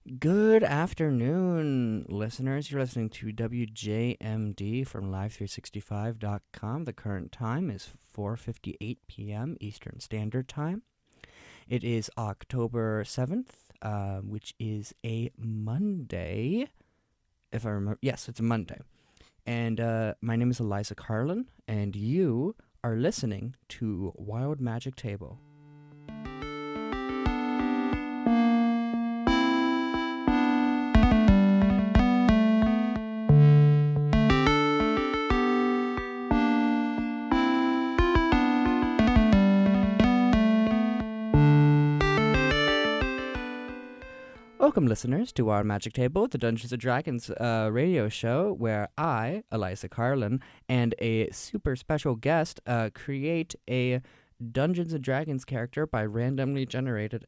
Good afternoon, listeners. You're listening to WJMD from Live365.com. The current time is 4:58 p.m. Eastern Standard Time. It is October 7th, which is a Monday. If I remember, yes, it's a Monday. And my name is Eliza Karlin, and you are listening to Wild Magic Table. Welcome, listeners, to our Magic Table, the Dungeons & Dragons radio show, where I, Eliza Karlin, and a super special guest create a Dungeons & Dragons character by randomly generating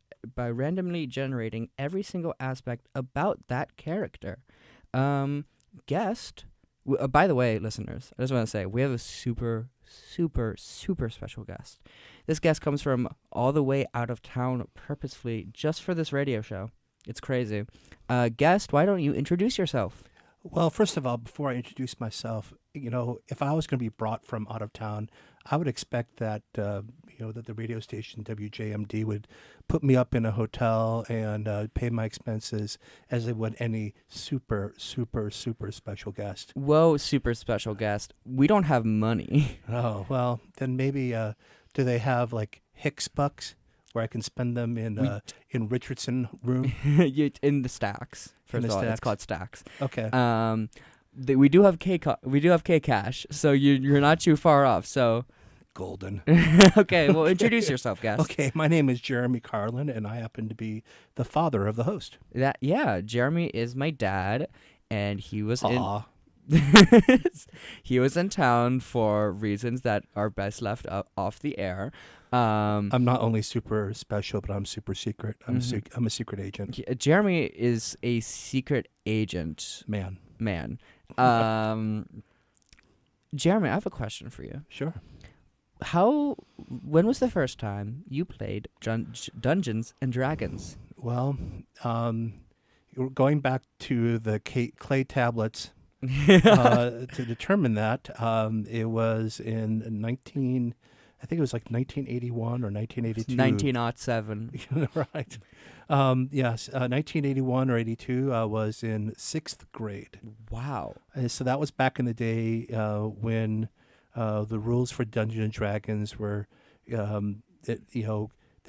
every single aspect about that character. By the way, listeners, I just want to say, we have a super special guest. This guest comes from all the way out of town purposefully just for this radio show. It's crazy. Guest, why don't you introduce yourself? Well, first of all, before I introduce myself, if I was going to be brought from out of town, I would expect that, that the radio station WJMD would put me up in a hotel and pay my expenses as they would any super special guest. Whoa, super special guest. We don't have money. Oh, well, then maybe, do they have like Hicks bucks? Where I can spend them in Richardson room? In the stacks. First of all, it's called stacks. Okay. We do have K cash, so you're not too far off. So golden. Okay, well, introduce yourself, guest. Okay, my name is Jeremy Karlin, and I happen to be the father of the host. Jeremy is my dad, and he was he was in town for reasons that are best left off the air. I'm not only super special, but I'm super secret. I'm a secret agent. Jeremy is a secret agent. Man. Jeremy, I have a question for you. Sure. When was the first time you played Dungeons and Dragons? Well, going back to the clay tablets to determine that, it was in 1981 or 1982. 1907. Right. Yes, 1981 or 82, I was in 6th grade. Wow. And so that was back in the day when the rules for Dungeons and Dragons were, there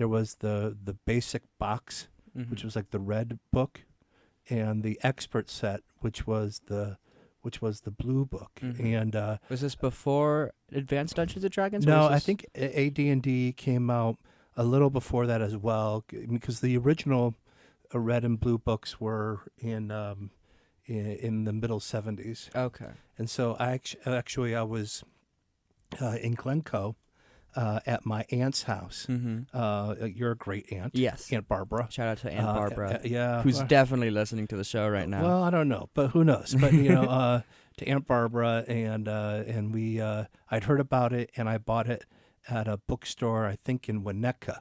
was the basic box, which was like the red book, and the expert set, which was the blue book. And was this before Advanced Dungeons and Dragons? No, I think AD&D came out a little before that as well, because the original red and blue books were in the middle 70s. Okay. And so I was in Glencoe at my aunt's house. You're a great aunt. Yes. Aunt Barbara. Shout out to Aunt Barbara. Yeah. Who's definitely listening to the show right now. Well, I don't know, but who knows? But, to Aunt Barbara, and we, I'd heard about it, and I bought it at a bookstore, I think in Winnetka,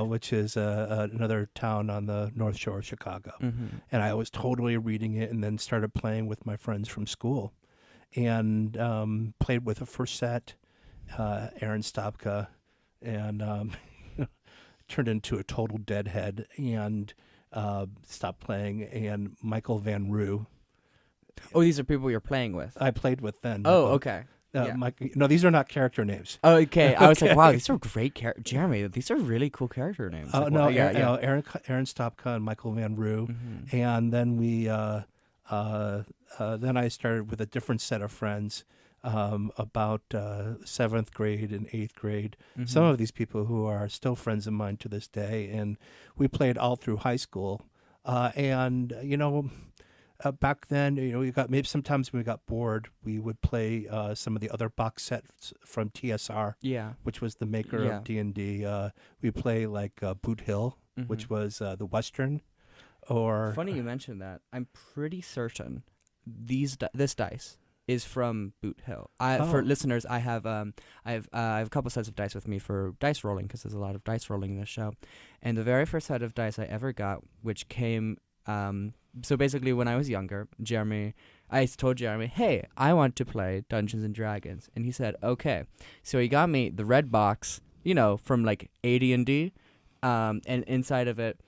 which is another town on the North Shore of Chicago. And I was totally reading it and then started playing with my friends from school and played with the first set, Aaron Stopka, and turned into a total deadhead and stopped playing, and Michael Van Roo. Oh, these are people you're playing with. I played with then. Oh, okay. No, these are not character names. Oh, okay. I was like, wow, these are great characters. Jeremy, these are really cool character names. Oh, no, Aaron Stopka and Michael Van Roo. And then then I started with a different set of friends about 7th grade and 8th grade. Some of these people who are still friends of mine to this day. And we played all through high school. Back then, maybe sometimes when we got bored, we would play some of the other box sets from TSR, which was the maker of D&D. We play like Boot Hill, which was the Western. Or funny you mentioned that. I'm pretty certain this dice is from Boot Hill. For listeners, I have a couple sets of dice with me for dice rolling because there's a lot of dice rolling in this show. And the very first set of dice I ever got, which came So basically, when I was younger, I told Jeremy, hey, I want to play Dungeons and Dragons. And he said, okay. So he got me the red box, from like AD&D. And inside of it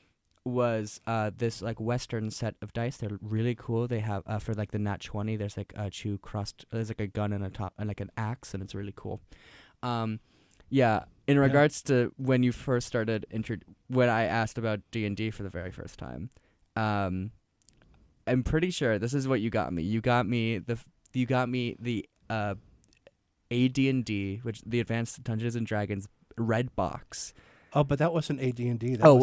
was this like Western set of dice. They're really cool. They have for like the nat 20. There's like there's like a gun and a top and like an axe, and it's really cool. Yeah. In regards to when you first started, when I asked about D&D for the very first time, I'm pretty sure this is what you got me. You got me the AD&D, which the Advanced Dungeons and Dragons red box. Oh, but that wasn't AD&D. That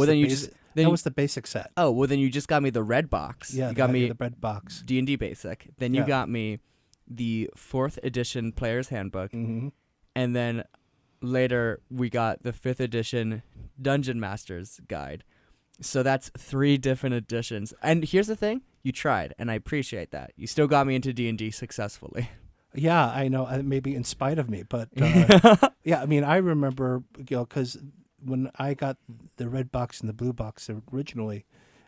was the basic set. Oh, well then you just got me the red box. Yeah, you got me the red box. D&D basic. Then you got me the 4th edition Player's Handbook, mm-hmm. and then later we got the 5th edition Dungeon Master's Guide. So that's 3 different editions. And here's the thing: you tried, and I appreciate that. You still got me into D&D successfully. Yeah, I know. Maybe in spite of me, but yeah. I mean, I remember, because when I got the red box and the blue box originally,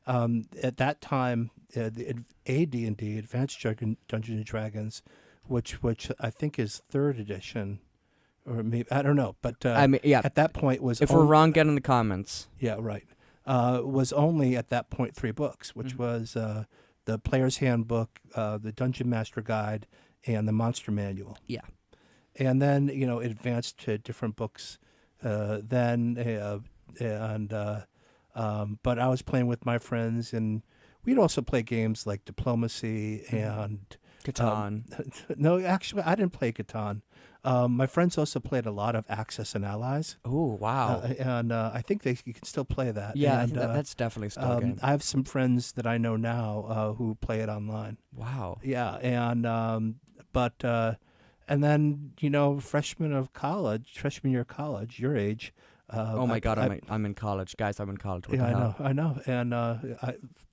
at that time, the AD&D, Advanced Dungeons and Dragons, which I think is 3rd edition, or maybe I don't know, but at that point was. If we're wrong, get in the comments. Yeah, right. Was only at that point 3 books, which mm-hmm. was the Player's Handbook, the Dungeon Master Guide, and the Monster Manual. Yeah. And then, it advanced to different books but I was playing with my friends, and we'd also play games like Diplomacy and... Catan. No, actually, I didn't play Catan. My friends also played a lot of Axis and Allies. Oh, wow. And I think you can still play that. Yeah, and, that's definitely still a game. I have some friends that I know now who play it online. Wow. Yeah, and then, freshman year of college, your age. Oh my God, I'm in college. Guys, I'm in college. What yeah, the hell? I know. And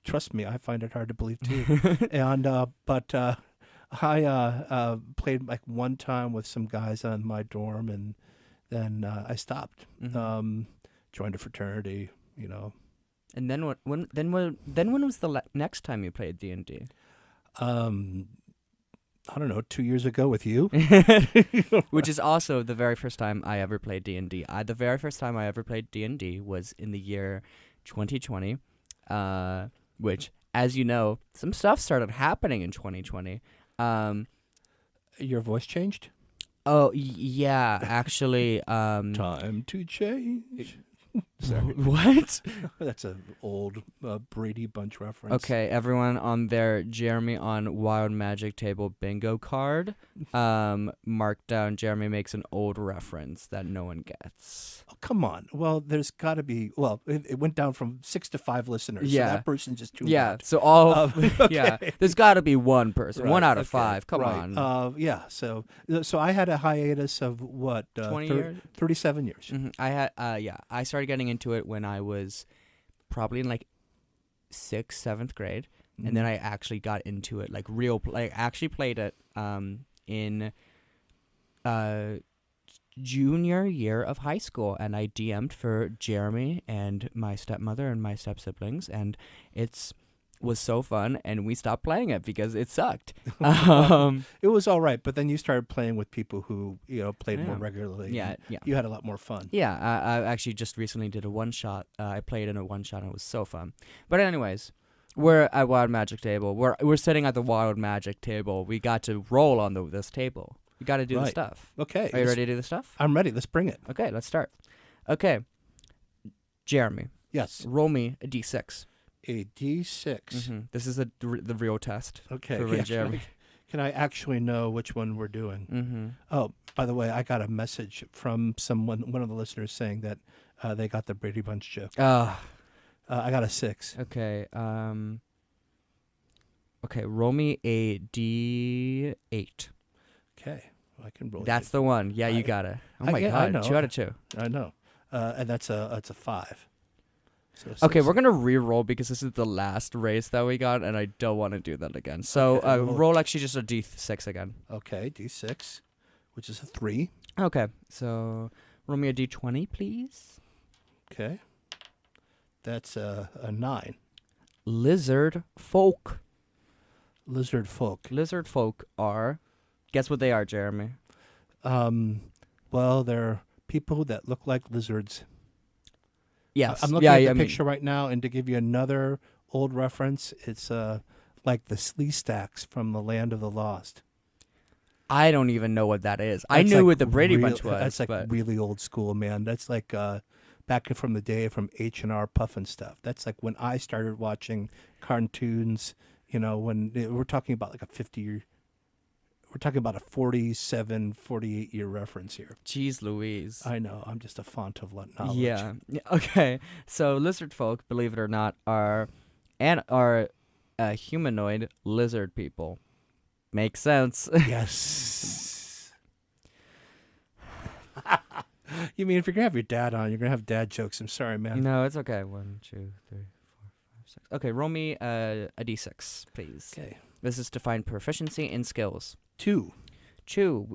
trust me, I find it hard to believe too. And I played like one time with some guys on my dorm, and then I stopped. Mm-hmm. Joined a fraternity, And then what? When was the next time you played D&D? I don't know, 2 years ago with you. Which is also the very first time I ever played D&D. The very first time I ever played D&D was in the year 2020, which, as you know, some stuff started happening in 2020. Your voice changed? Oh, yeah, actually. Time to change. Sorry. What? That's an old Brady Bunch reference. Okay, everyone on their Jeremy on Wild Magic Table bingo card, mark down Jeremy makes an old reference that no one gets. Oh, come on. Well, there's got to be, it went down from 6 to 5 listeners. Yeah. So that person's just too Yeah, loud. so all, Okay. yeah, there's got to be one person, Right, 1 out of okay, 5, come right. on. Yeah, so I had a hiatus of what? 20 years? 37 years. Mm-hmm. I started getting into it when I was probably in like 6th, 7th grade, Mm-hmm. and then I actually got into it, like actually played it in junior year of high school, and I DM'd for Jeremy and my stepmother and my step-siblings, and was so fun, and we stopped playing it because it sucked. It was all right, but then you started playing with people who played more regularly. Yeah. You had a lot more fun. Yeah, I actually just recently did a one-shot. I played in a one-shot, and it was so fun. But anyways, we're at Wild Magic Table. We're sitting at the Wild Magic Table. We got to roll on this table. We got to do the stuff. Okay. Are you ready to do the stuff? I'm ready. Let's bring it. Okay, let's start. Okay, Jeremy. Yes. Roll me a d6. A D6. Mm-hmm. This is the real test. Okay. For Jeremy. Can I actually know which one we're doing? Mm-hmm. Oh, by the way, I got a message from one of the listeners saying that they got the Brady Bunch joke. I got a 6. Okay. Okay. Roll me a D8. Okay. Well, I can roll. That's the one. Yeah, you got it. Oh my God. I know. 2 out of 2. I know. And that's a 5. So okay, we're going to re-roll because this is the last race that we got, and I don't want to do that again. So roll actually just a D6 again. Okay, D6, which is a 3. Okay, so roll me a D20, please. Okay. That's a 9. lizard folk. Lizard folk. Lizard folk are, guess what they are, Jeremy? Well, they're people that look like lizards. Yes. I'm looking at the picture right now, and to give you another old reference, it's like the Slee Stacks from the Land of the Lost. I don't even know what that is. I That's knew like what the Brady Bunch was. That's like but really old school, man. That's like back from the day from H&R Puff and stuff. That's like when I started watching cartoons. When we're talking about like a 50-year, we're talking about a 47, 48-year reference here. Jeez Louise. I know. I'm just a font of knowledge. Yeah. Okay. So lizard folk, believe it or not, are humanoid lizard people. Makes sense. Yes. You mean if you're going to have your dad on, you're going to have dad jokes. I'm sorry, man. No, it's okay. 1, 2, 3, 4, 5, 6. Okay, roll me a d6, please. Okay. This is to find proficiency in skills. 2.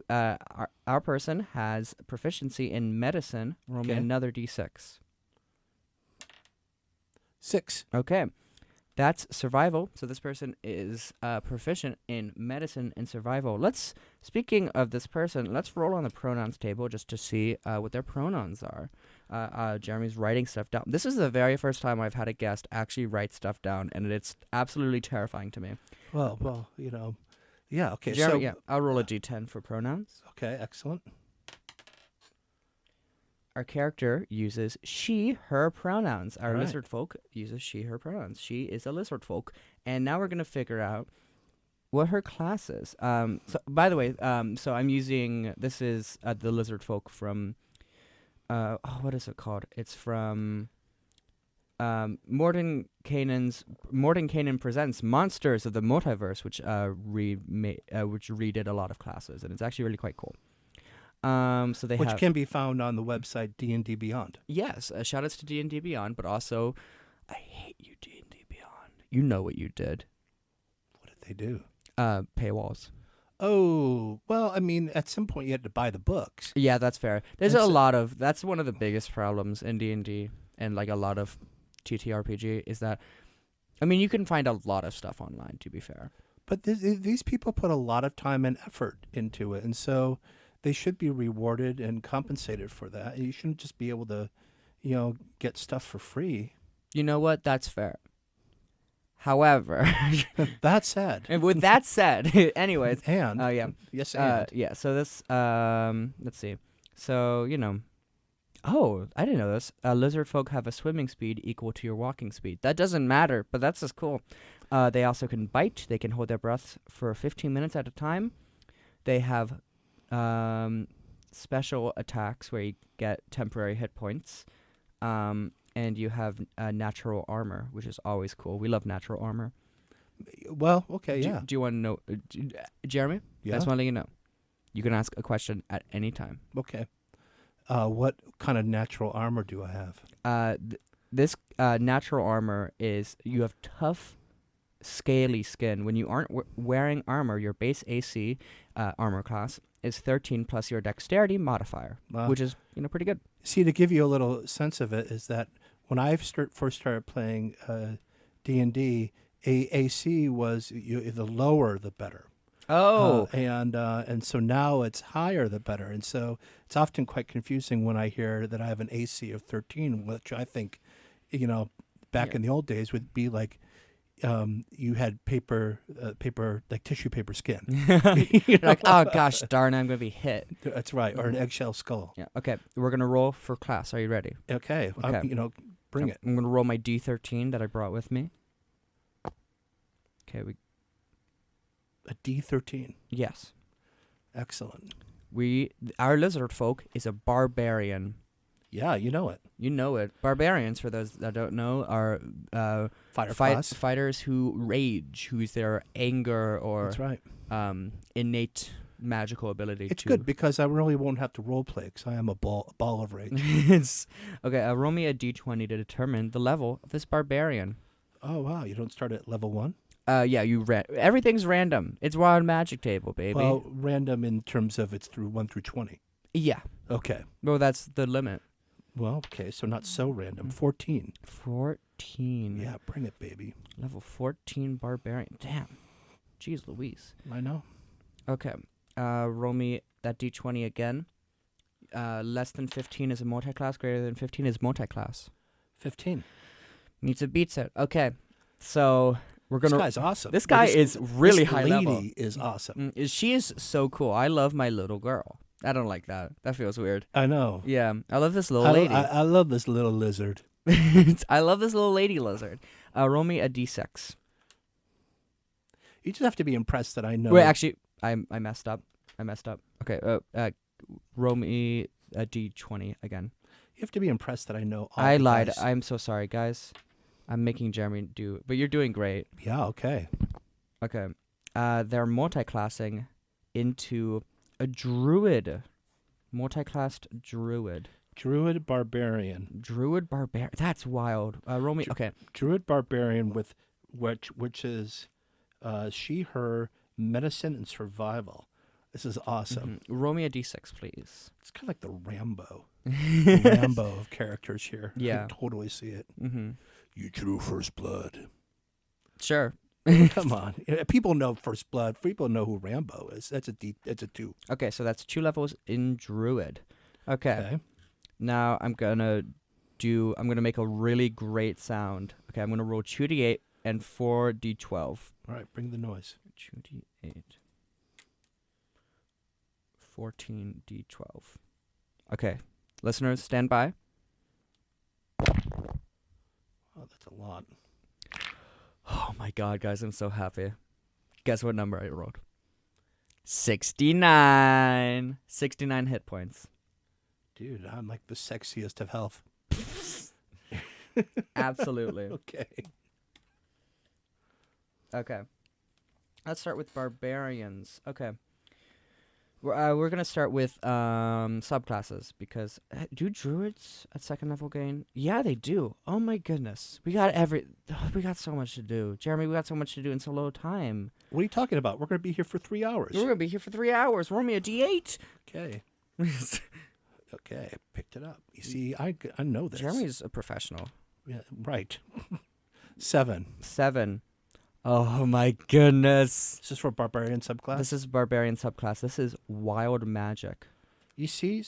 Our person has proficiency in medicine. Roll me another d6. 6. Okay. That's survival. So this person is proficient in medicine and survival. Speaking of this person, let's roll on the pronouns table just to see what their pronouns are. Jeremy's writing stuff down. This is the very first time I've had a guest actually write stuff down, and it's absolutely terrifying to me. Well, yeah, okay. Jeremy, I'll roll a d10 for pronouns. Okay, excellent. Our character uses she, her pronouns. Our right. lizard folk uses she, her pronouns. She is a lizard folk. And now we're going to figure out what her class is. So, by the way, so I'm using, this is the lizard folk from, what is it called? It's from Morton Kanan Presents Monsters of the Multiverse, which redid a lot of classes. And it's actually really quite cool. So they Which can be found on the website D&DBeyond. Yes, shout outs to D&DBeyond, but also, I hate you, D&DBeyond. You know what you did. What did they do? Paywalls. Oh, well, I mean, at some point you had to buy the books. Yeah, that's fair. That's one of the biggest problems in D&D and like a lot of TTRPG is that, I mean, you can find a lot of stuff online, to be fair. But these people put a lot of time and effort into it, and so they should be rewarded and compensated for that. You shouldn't just be able to, get stuff for free. You know what? That's fair. However, that's sad. And with that said, anyways, and yes, and yeah. So this, let's see. So oh, I didn't know this. Lizard folk have a swimming speed equal to your walking speed. That doesn't matter, but that's just cool. They also can bite. They can hold their breath for 15 minutes at a time. They have special attacks where you get temporary hit points, and you have natural armor, which is always cool. We love natural armor. Well, okay, yeah. Do you want to know, Jeremy? Yeah. I just want to let you know. You can ask a question at any time. Okay. What kind of natural armor do I have? This natural armor is you have tough, scaly skin. When you aren't wearing armor, your base AC armor class is 13 plus your dexterity modifier, which is pretty good. See, to give you a little sense of it, is that when I first started playing D&D, AC was the lower the better. Oh, and so now it's higher the better, and so it's often quite confusing when I hear that I have an AC of 13, which I think, back in the old days would be like. You had paper, like tissue paper skin. Like, oh gosh, darn, I'm gonna be hit. That's right, or an eggshell skull. Yeah. Okay, we're gonna roll for class. Are you ready? Okay. Bring it. I'm gonna roll my D13 that I brought with me. Okay, a D13. Yes. Excellent. Our lizard folk is a barbarian. Yeah, you know it. You know it. Barbarians, for those that don't know, are fighters who rage, who's their anger or that's right. Innate magical ability. It's good because I really won't have to role play because I am a ball of rage. Okay, roll me a d20 to determine the level of this barbarian. Oh, wow. You don't start at level 1? Yeah, everything's random. It's Wild Magic Table, baby. Well, random in terms of it's through 1 through 20. Yeah. Okay. Well, that's the limit. Well, okay, so not so random. 14. 14. Yeah, bring it, baby. Level 14 barbarian. Damn. Jeez Louise. I know. Okay. Roll me that d20 again. Less than 15 is a multi-class. Greater than 15 is multi-class. 15. Meets it, beats it. Okay. So we're going to... This guy's awesome. This guy is really high level. This lady is awesome. She is so cool. I love my little girl. I don't like that. That feels weird. I know. Yeah. I love this little lady. I love this little lizard. I love this little lady lizard. Roll me a d6. You just have to be impressed that I know. Wait, actually, I messed up. Okay. Roll me a d20 again. You have to be impressed that I know all I the lied. guys. I'm so sorry, guys. I'm making Jeremy do... But you're doing great. Yeah, okay. Okay. They're multi-classing into a druid. Multi-classed druid. Druid barbarian. Druid barbarian. That's wild. Roll me... Okay. Druid barbarian with which is she, her, medicine, and survival. This is awesome. Roll me a d6, please. It's kind of like the Rambo of characters here. Yeah. I can totally see it. Mm-hmm. You drew first blood. Sure. Come on. People know first blood. People know who Rambo is. That's a 2. Okay, so that's 2 levels in druid. Okay. Now I'm gonna make a really great sound. Okay, I'm gonna roll 2d8 and 4d12. All right, bring the noise. 2d8. 14d12. Okay, listeners, stand by. Oh, that's a lot. Oh my god, guys, I'm so happy. Guess what number I rolled? 69. 69 hit points. Dude, I'm like the sexiest of health. Absolutely. Okay. Okay. Let's start with barbarians. Okay. We're going to start with subclasses because do druids at second level gain? Yeah, they do. Oh my goodness. We got so much to do. Jeremy, we got so much to do in so little time. What are you talking about? We're going to be here for 3 hours. We're going to be here for 3 hours. Roll me a d8. Okay. Okay, I picked it up. You see, I know this. Jeremy's a professional. Yeah, right. 7. 7. Oh my goodness. This is for barbarian subclass? This is barbarian subclass. This is wild magic. You see,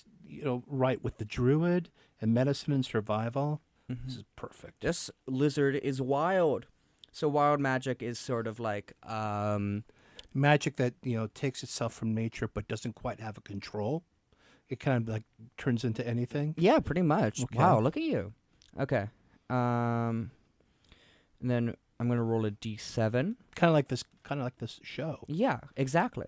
right, with the druid and medicine and survival, this is perfect. This lizard is wild. So wild magic is sort of like... magic that, takes itself from nature but doesn't quite have a control. It kind of like turns into anything. Yeah, pretty much. Okay. Wow, look at you. Okay. And then I'm going to roll a d7. Kind of like this show. Yeah, exactly.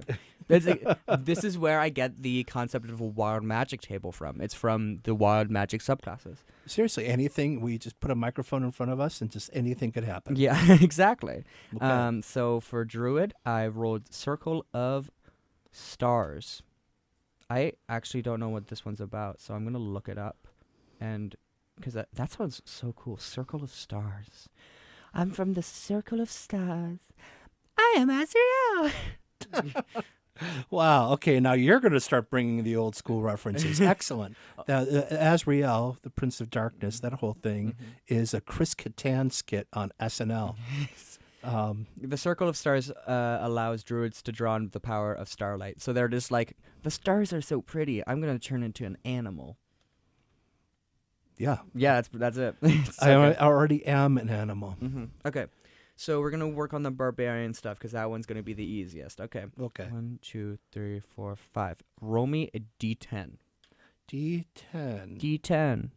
This is where I get the concept of a wild magic table from. It's from the wild magic subclasses. Seriously, anything, we just put a microphone in front of us and just anything could happen. Yeah, exactly. Okay. So for druid, I rolled Circle of Stars. I actually don't know what this one's about, so I'm going to look it up. And because that sounds so cool. Circle of Stars. I'm from the Circle of Stars. I am Azrael. Wow. Okay, now you're going to start bringing the old school references. Excellent. Azrael, the Prince of Darkness, that whole thing is a Chris Kattan skit on SNL. The Circle of Stars allows druids to draw on the power of starlight. So they're just like, the stars are so pretty, I'm going to turn into an animal. Yeah. Yeah, that's it. I already am an animal. Mm-hmm. Okay. So we're going to work on the barbarian stuff because that one's going to be the easiest. Okay. Okay. 1, 2, 3, 4, 5. Roll me a d10. D10. D10.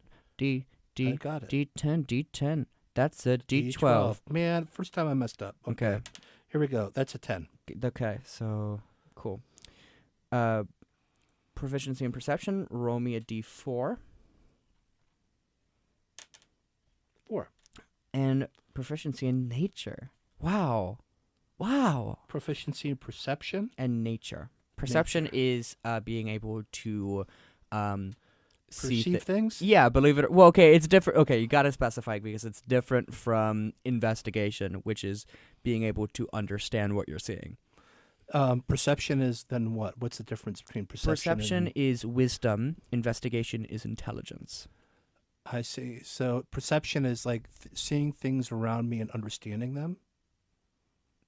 I got it. D10. D10. That's a D12. Man, first time I messed up. Okay. Here we go. That's a 10. Okay, so cool. Proficiency in perception. Roll me a D4. 4. And proficiency in nature. Wow. Proficiency in perception? And nature. Perception is being able to perceive things? Yeah, believe it. Well, okay, it's different. Okay, you got to specify because it's different from investigation, which is being able to understand what you're seeing. Perception is then what? What's the difference between perception Perception is wisdom. Investigation is intelligence. I see. So perception is like seeing things around me and understanding them.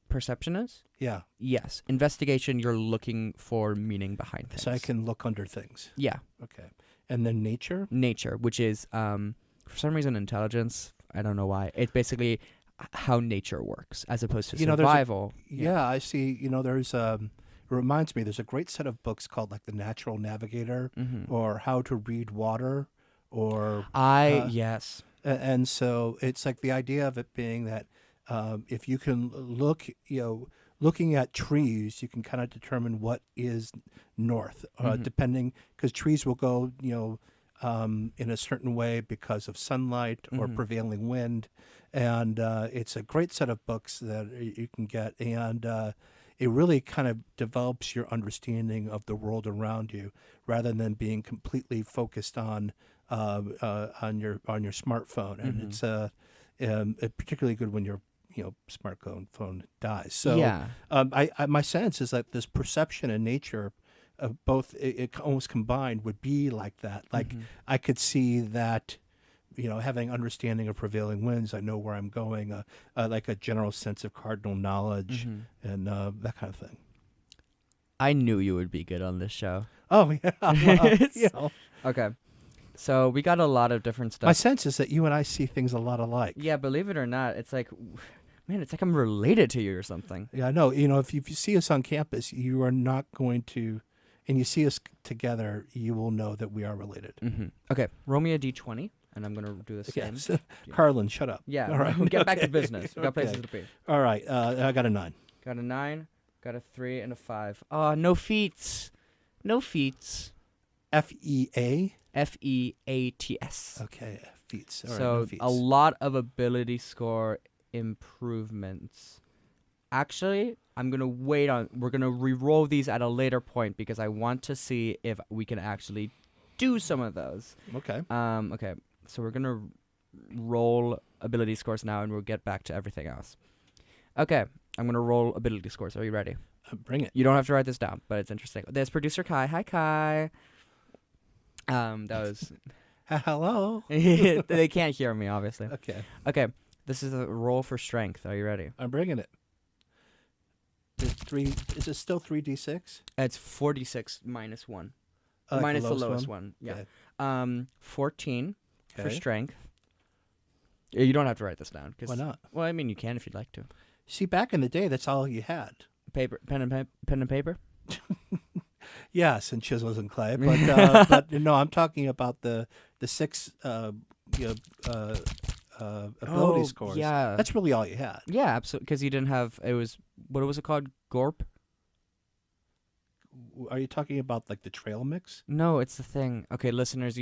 Perception is? Yeah. Yes. Investigation, you're looking for meaning behind things. So I can look under things. Yeah. Okay. And then nature? Nature, which is, for some reason, intelligence. I don't know why. It's basically how nature works as opposed to survival. Yeah, I see. There's it reminds me, there's a great set of books called like The Natural Navigator or How to Read Water or... Yes. And so it's like the idea of it being that if you can look, looking at trees, you can kind of determine what is north, depending, because trees will go, in a certain way because of sunlight or prevailing wind. And it's a great set of books that you can get. And it really kind of develops your understanding of the world around you rather than being completely focused on your smartphone. And it's particularly good when your smartphone dies. So Yeah. my sense is that this perception and nature of both it almost combined would be like that. Like I could see that, having understanding of prevailing winds, I know where I'm going, like a general sense of cardinal knowledge and that kind of thing. I knew you would be good on this show. Oh yeah. Well, Okay. So we got a lot of different stuff. my sense is that you and I see things a lot alike. Yeah, believe it or not, it's like, man, it's like I'm related to you or something. Yeah, I know. If you see us on campus, you are not going to, and you see us together, you will know that we are related. Okay, roll me a d20, and I'm going to do the same. Yes. Carlin, shut up. Yeah, All right. get back to Okay. business. We got Okay. places to be. All right. I got a 9. Got a 9, got a 3, and a 5. Oh, no feats. No feats. FEA? FEATS. Okay, feats. All right, So no feats. a lot of ability score improvements. Actually, we're going to re-roll these at a later point because I want to see if we can actually do some of those. Okay. Okay, so we're going to roll ability scores now and we'll get back to everything else. Okay, I'm going to roll ability scores. Are you ready? Bring it. You don't have to write this down, but it's interesting. There's producer Kai. Hi, Kai. That was... Hello. They can't hear me, obviously. Okay. Okay, this is a roll for strength. Are you ready? I'm bringing it. Is it still 3d6? It's 46 minus 1. Like Minus the lowest one. Yeah. Okay. 14 for Okay. strength. You don't have to write this down. Why not? Well, I mean, you can if you'd like to. See, back in the day, that's all you had. Paper, pen and paper. Yes, and chisels and clay, but no, I'm talking about the 6 ability scores. Yeah. That's really all you had. Yeah, absolutely. Because you didn't have. It was what was it called? Gorp. Are you talking about like the trail mix? No, it's the thing. Okay, listeners,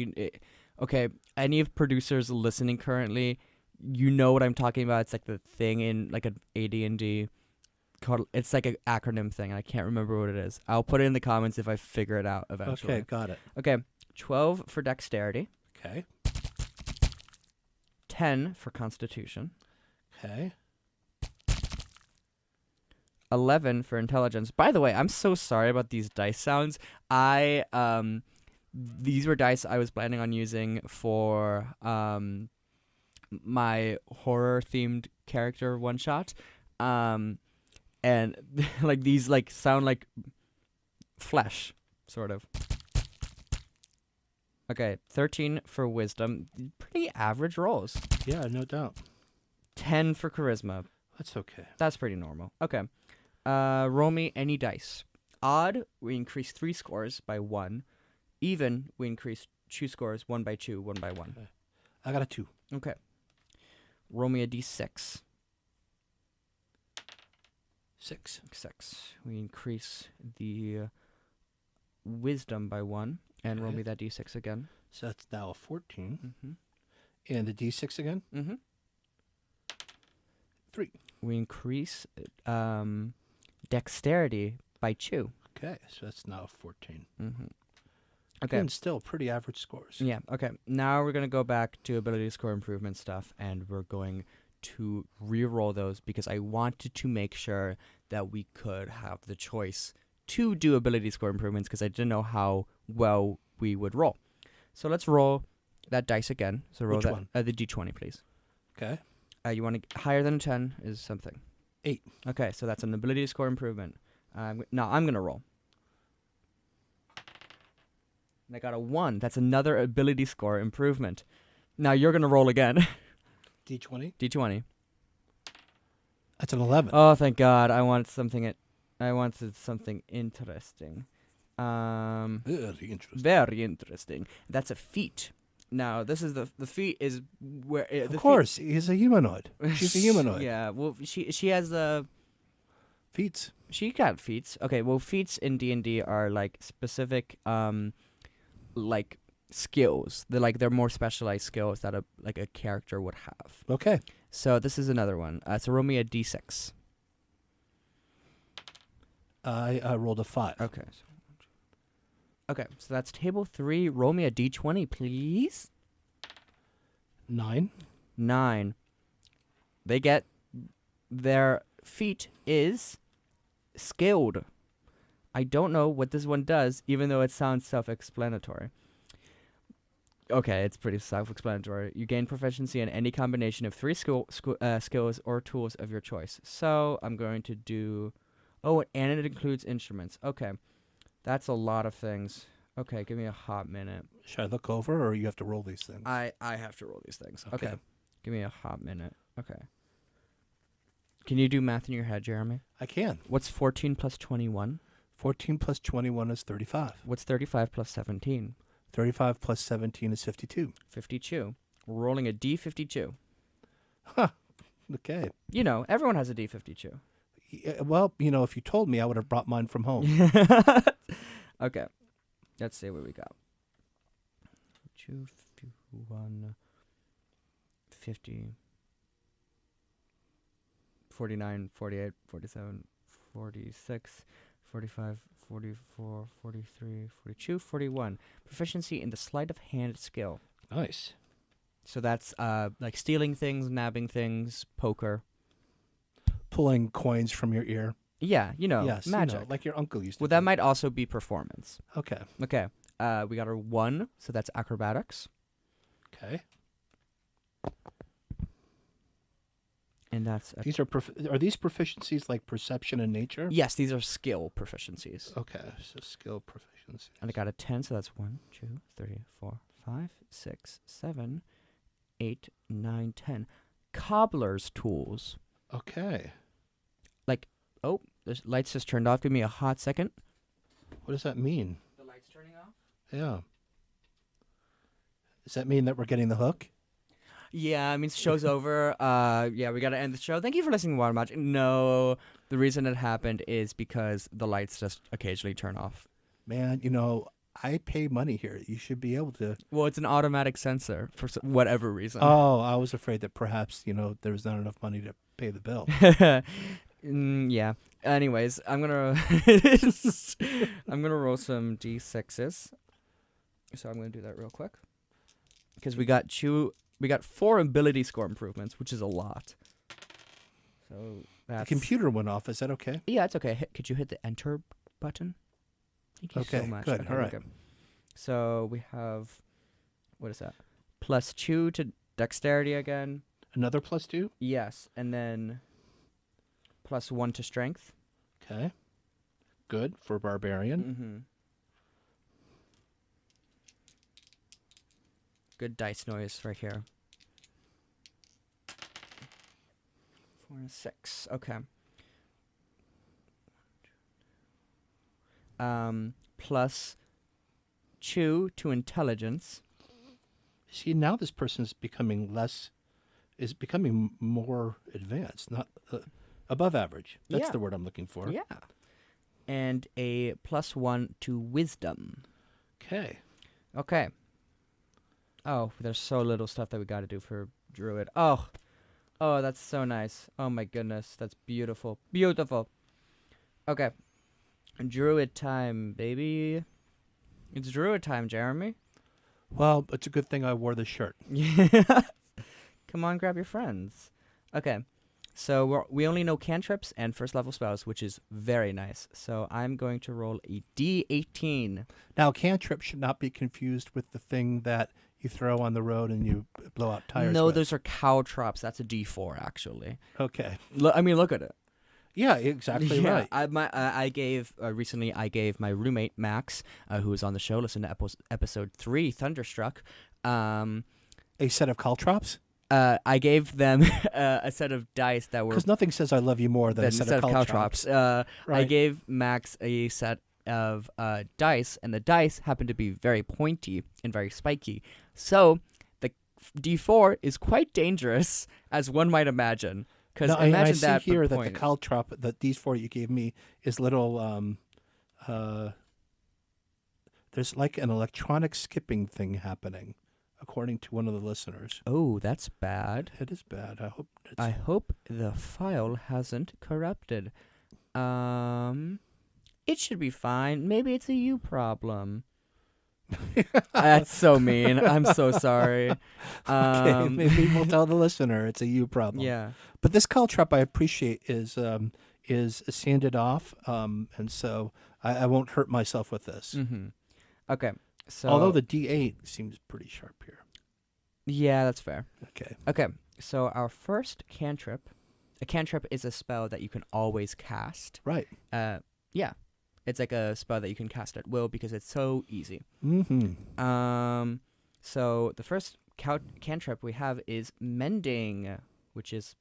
okay, any of producers listening currently, you know what I'm talking about. It's like the thing in like an AD&D called. It's like an acronym thing. I can't remember what it is. I'll put it in the comments if I figure it out eventually. Okay, got it. Okay, 12 for dexterity, Okay. 10 for constitution, Okay. 11 for intelligence. By the way, I'm so sorry about these dice sounds. These were dice I was planning on using for my horror themed character one shot. And like these like sound like flesh, sort of. Okay, 13 for wisdom. Pretty average rolls. Yeah, no doubt. 10 for charisma. That's okay. That's pretty normal. Okay. Roll me any dice. Odd, we increase 3 scores by 1. Even, we increase 2 scores 1 by 2, 1 by 1. Okay. I got a 2. Okay. Roll me a d6. 6. 6. We increase the wisdom by 1. And roll Okay. me that d6 again. So that's now a 14. Mm-hmm. And the d6 again? Mm-hmm. 3. We increase dexterity by 2. Okay, so that's now a 14. Mm-hmm. Okay. Okay. And still pretty average scores. Yeah, okay. Now we're going to go back to ability score improvement stuff, and we're going to re-roll those because I wanted to make sure that we could have the choice to do ability score improvements because I didn't know how well we would roll. So let's roll that dice again. So roll Which that. one? The D20, please. Okay. You want to higher than a 10 is something. 8. Okay, so that's an ability score improvement. Now I'm gonna roll. And I got a 1. That's another ability score improvement. Now you're gonna roll again. D20. D20. That's an 11. Oh, thank God! I wanted something interesting. Very interesting. Very interesting. That's a feat. Now this is the feat is where Of course, he's a humanoid. She's a humanoid. Yeah. Well, she has a. Feats. She got feats. Okay. Well, feats in D&D are like specific like skills. They're more specialized skills that a character would have. Okay. So this is another one. So roll me a D6. I rolled a 5. Okay. Okay, so that's table 3. Roll me a D20, please. 9. 9. They get their feat is skilled. I don't know what this one does, even though it sounds self-explanatory. Okay, it's pretty self-explanatory. You gain proficiency in any combination of 3 skills or tools of your choice. So I'm going to do... Oh, and it includes instruments. Okay, that's a lot of things. Okay, give me a hot minute. Should I look over, or you have to roll these things? I have to roll these things. Okay. Give me a hot minute. Okay. Can you do math in your head, Jeremy? I can. What's 14 plus 21? 14 plus 21 is 35. What's 35 plus 17? 35 plus 17 is 52. 52. We're rolling a D52. Huh. Okay. You know, everyone has a D52. Well, if you told me, I would have brought mine from home. Okay. Let's see what we got. 2, 51, 50, 49, 48, 47, 46, 45, 44, 43, 42, 41. Proficiency in the sleight of hand skill. Nice. So that's like stealing things, nabbing things, poker. Pulling coins from your ear. Yeah, Yes, magic. like your uncle used to Well, do. that might also be performance. Okay. Okay. We got our 1, so that's acrobatics. Okay. And that's... These are these proficiencies like perception and nature? Yes, these are skill proficiencies. Okay, so skill proficiencies. And I got a 10, so that's 1, 2, 3, 4, 5, 6, 7, 8, 9, 10. Cobbler's tools. Okay. Oh, the lights just turned off. Give me a hot second. What does that mean? The lights turning off? Yeah. Does that mean that we're getting the hook? Yeah, I mean, show's over. Yeah, we got to end the show. Thank you for listening to Water Magic. No, the reason it happened is because the lights just occasionally turn off. Man, I pay money here. You should be able to. Well, it's an automatic sensor for whatever reason. Oh, I was afraid that perhaps, there was not enough money to pay the bill. Yeah. Anyways, I'm gonna roll some D6s. So I'm gonna do that real quick because we got 4 ability score improvements, which is a lot. So that's... The computer went off. Is that okay? Yeah, it's okay. Could you hit the enter button? Thank you so much. Good. All right. Okay. So we have, what is that? +2 to dexterity again. Another +2? Yes, and then +1 to strength. Okay. Good for barbarian. Mm-hmm. Good dice noise right here. 4 and 6. Okay. +2 to intelligence. See, now this person is becoming more advanced, not above average. That's the word I'm looking for. Yeah. And a +1 to wisdom. Okay. Okay. Oh, there's so little stuff that we got to do for Druid. Oh, that's so nice. Oh my goodness, that's beautiful. Beautiful. Okay. Druid time, baby. It's Druid time, Jeremy. Well, it's a good thing I wore this shirt. Yeah. Come on, grab your friends. Okay. So we only know cantrips and first level spells, which is very nice. So I'm going to roll a D18. Now, cantrip should not be confused with the thing that you throw on the road and you blow out tires. No, with. those are caltrops. That's a D4 actually. Okay. I mean, look at it. Yeah, exactly right. I gave recently. I gave my roommate Max, who was on the show, listen to episode 3, Thunderstruck. A set of caltrops? I gave them a set of dice that were Because nothing says I love you more than a set of caltrops. Right. I Right. gave Max a set of dice, and the dice happened to be very pointy and very spiky. So the D4 is quite dangerous, as one might imagine. Because No, imagine I see that. here but that the pointed. caltrop, that these 4 you gave me, is little. There's like an electronic skipping thing happening, according to one of the listeners. Oh, that's bad. It is bad. I hope. It's... I hope the file hasn't corrupted. It should be fine. Maybe it's a you problem. That's so mean. I'm so sorry. Okay, maybe we'll tell the listener it's a you problem. Yeah. But this caltrop I appreciate is sanded off, and so I won't hurt myself with this. Mm-hmm. Okay. So Although the D8 seems pretty sharp here. yeah, that's fair. Okay. Okay. So our first cantrip, a cantrip is a spell that you can always cast. Right. Yeah. It's like a spell that you can cast at will because it's so easy. Mm-hmm. So the first cantrip we have is mending, which is,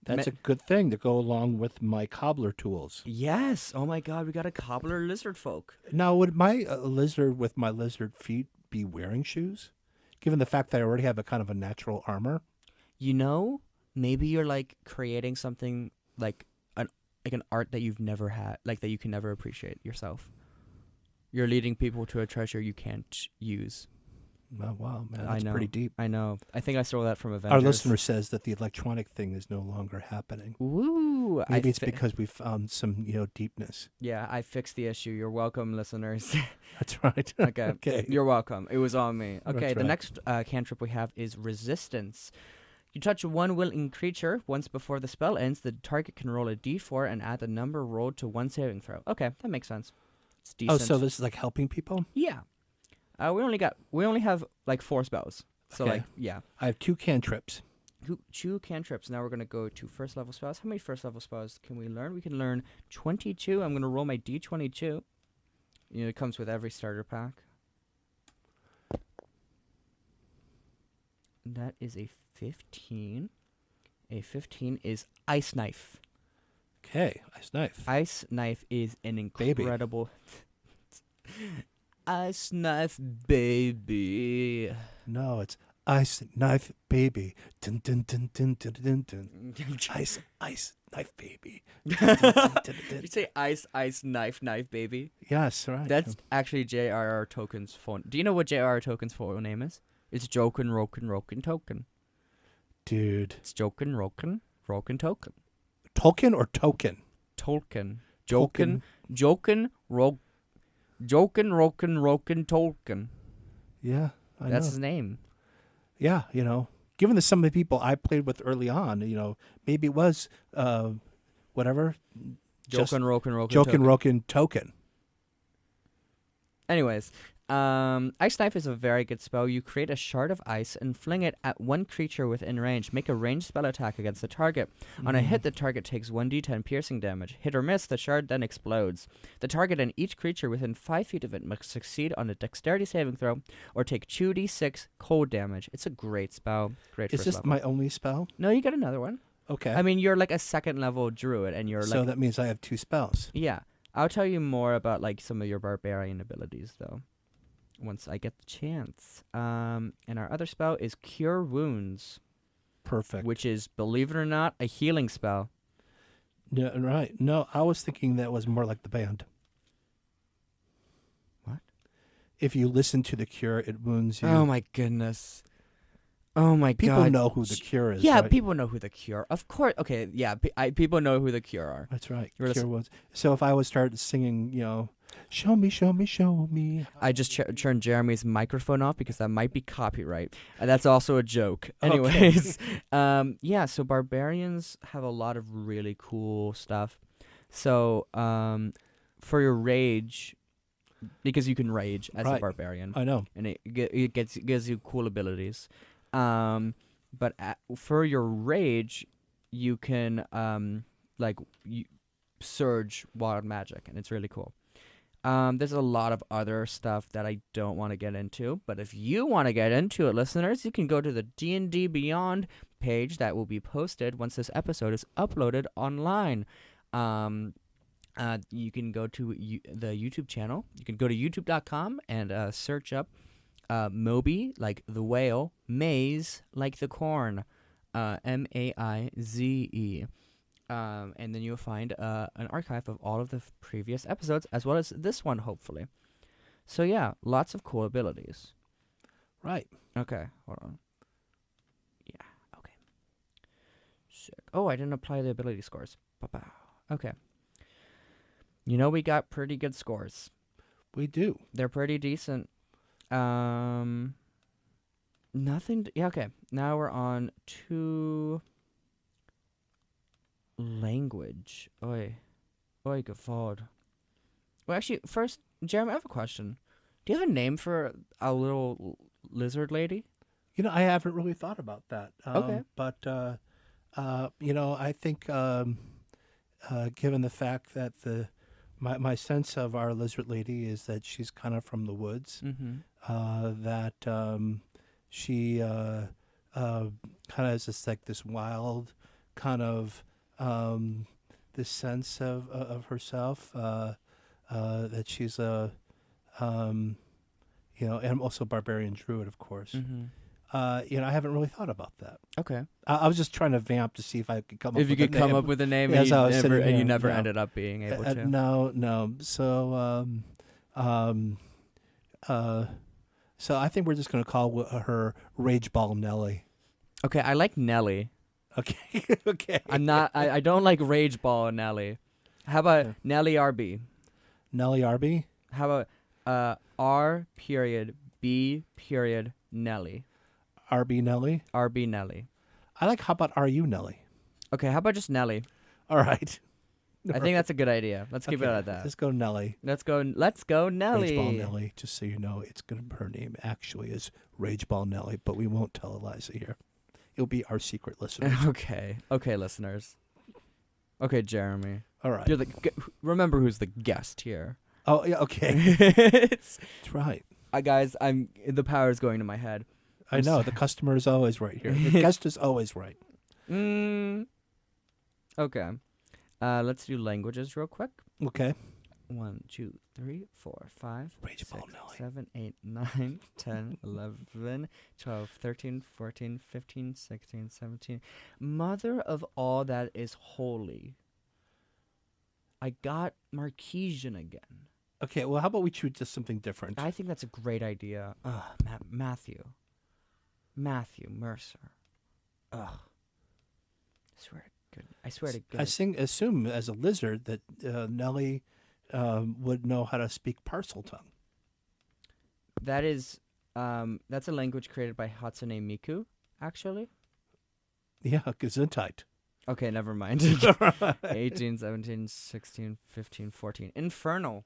That's a good thing to go along with my cobbler tools. yes. Oh my God, we got a cobbler lizard folk. Now, would my lizard with my lizard feet be wearing shoes? Given the fact that I already have a kind of a natural armor? Maybe you're like creating something like an art that you've never had, like that you can never appreciate yourself. You're leading people to a treasure you can't use. Oh, wow, man, I that's know. pretty deep. I know. I think I stole that from Avengers. Our listener says that the electronic thing is no longer happening. Woo! Maybe it's because we found some, deepness. Yeah, I fixed the issue. You're welcome, listeners. That's right. Okay. Okay. You're welcome. It was on me. Okay, That's the right. next cantrip we have is resistance. You touch one willing creature once before the spell ends. The target can roll a d4 and add the number rolled to one saving throw. Okay, that makes sense. It's decent. Oh, so this is like helping people? Yeah. We only have like 4 spells. So Okay. like yeah. I have 2 cantrips. 2 cantrips. Now we're gonna go to first level spells. How many first level spells can we learn? We can learn 22. I'm gonna roll my d22. It comes with every starter pack. That is a 15. A 15 is Ice Knife. Okay, ice knife. Ice Knife is an Baby. incredible... Ice Knife Baby. No, it's ice knife baby. Dun, dun, dun, dun, dun, dun, dun. Ice knife baby. Dun, dun, dun, dun, dun, dun. You say Ice Knife Baby? Yes, right. That's actually J.R.R. Tolkien's phone. Do you know what J.R.R. Tolkien's full name is? It's Jokin Rokin Token. Dude. It's Jokin Rokin Token. Tolkien or token? Tolkien. Tolkien. Jokin Rokin Tolkien. Yeah, I That's know. his name. Yeah, given the some of the people I played with early on, maybe it was whatever. Jokin Rokin Jokin Rokin token. Anyways, Ice Knife is a very good spell. You create a shard of ice and fling it at one creature within range. Make a ranged spell attack against the target. On a hit, the target takes 1d10 piercing damage. Hit or miss, the shard then explodes. The target and each creature within 5 feet of it must succeed on a dexterity saving throw or take 2d6 cold damage. It's a great spell. Great Is first this level. my only spell? No, you get another one. Okay. I mean, you're like a second level druid, and you're so like... that means I have 2 spells. Yeah. I'll tell you more about like some of your barbarian abilities, though, once I get the chance. And our other spell is Cure Wounds, Perfect. which is, believe it or not, a healing spell. Yeah, right. No, I was thinking that was more like the band. What? If you listen to The Cure, it wounds you. Oh my goodness. Oh my god. People know who The Cure is, Yeah, right? people know who The Cure. Of course. Okay, yeah, people know who The Cure are. That's right. You're Cure wounds. So if I would start singing, show me, show me, show me. I just turned Jeremy's microphone off because that might be copyright. That's also a joke. Anyways, yeah, so barbarians have a lot of really cool stuff. So, for your rage, because you can rage as a Right. barbarian, I know. and it gives you cool abilities. But for your rage, you can surge wild magic, and it's really cool. There's a lot of other stuff that I don't want to get into, but if you want to get into it, listeners, you can go to the D&D Beyond page that will be posted once this episode is uploaded online. You can go to the YouTube channel. You can go to youtube.com and search up Moby, like the whale, Maize, like the corn, Maize. And then you'll find an archive of all of the previous episodes, as well as this one, hopefully. So yeah, lots of cool abilities. Right. Okay, hold on. Yeah, okay. Sick. Oh, I didn't apply the ability scores. Ba-bow. Okay. We got pretty good scores. We do. They're pretty decent. Nothing. Yeah, okay. Now we're on to language. Oi, good God. Well, actually, first, Jeremy, I have a question. Do you have a name for a little lizard lady? I haven't really thought about that. Okay. But, I think given the fact that my sense of our lizard lady is that she's kind of from the woods, that she kind of has this wild kind of this sense of herself, that she's and also barbarian druid, of course. I haven't really thought about that. Okay. I was just trying to vamp to see if I could come up with a name. If you could come up with a name, Yes, I was and sitting you here, never no. ended up being able to. No. So I think we're just going to call her Rage Ball Nelly. Okay, I like Nelly. Okay. Okay. I don't like Rage Ball Nelly. How about Nelly RB? Nelly RB? How about R period B period Nelly? RB Nelly? RB Nelly. How about RU Nelly? Okay, how about just Nelly? All right. I think that's a good idea. Let's keep it at that. Let's go Nelly. Let's go Nelly. Rage Ball Nelly. Just so you know, her name actually is Rage Ball Nelly, but we won't tell Eliza here. It'll be our secret listeners. Okay, listeners. Okay, Jeremy. All right. Remember who's the guest here. Oh yeah. Okay. That's right. Guys, the power is going to my head. I know the customer is always right here. The guest is always right. Okay. Let's do languages real quick. Okay. 1, 2, 3, 4, 5, Rage 6, Ball Nelly. 7, 8, 9, 10, 11, 12, 13, 14, 15, 16, 17. Mother of all that is holy. I got Marquesian again. Okay, well, how about we choose just something different? I think that's a great idea. Matthew Mercer. Ugh. I swear to goodness. Assume as a lizard that Nelly would know how to speak parcel tongue. That is, that's a language created by Hatsune Miku, actually. Yeah, Gesundheit. Okay, never mind. 18, 17, 16, 15, 14. Infernal.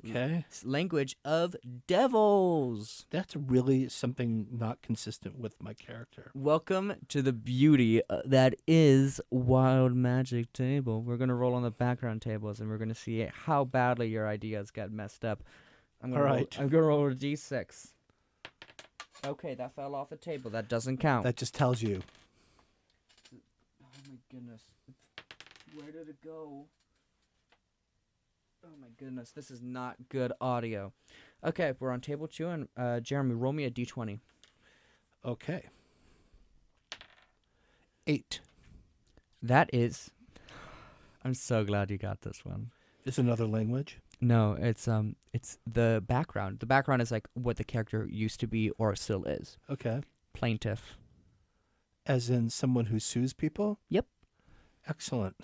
Okay. Language of devils. That's really something not consistent with my character. Welcome to the beauty that is Wild Magic Table. We're going to roll on the background tables, and we're going to see how badly your ideas get messed up. I'm going to roll a d6. Okay, that fell off the table. That doesn't count. That just tells you. Oh, my goodness. Where did it go? Oh, my goodness. This is not good audio. Okay, we're on table 2, and Jeremy, roll me a d20. Okay. 8. That is... I'm so glad you got this one. Is another language? No, it's the background. The background is like what the character used to be or still is. Okay. Plaintiff. As in someone who sues people? Yep. Excellent.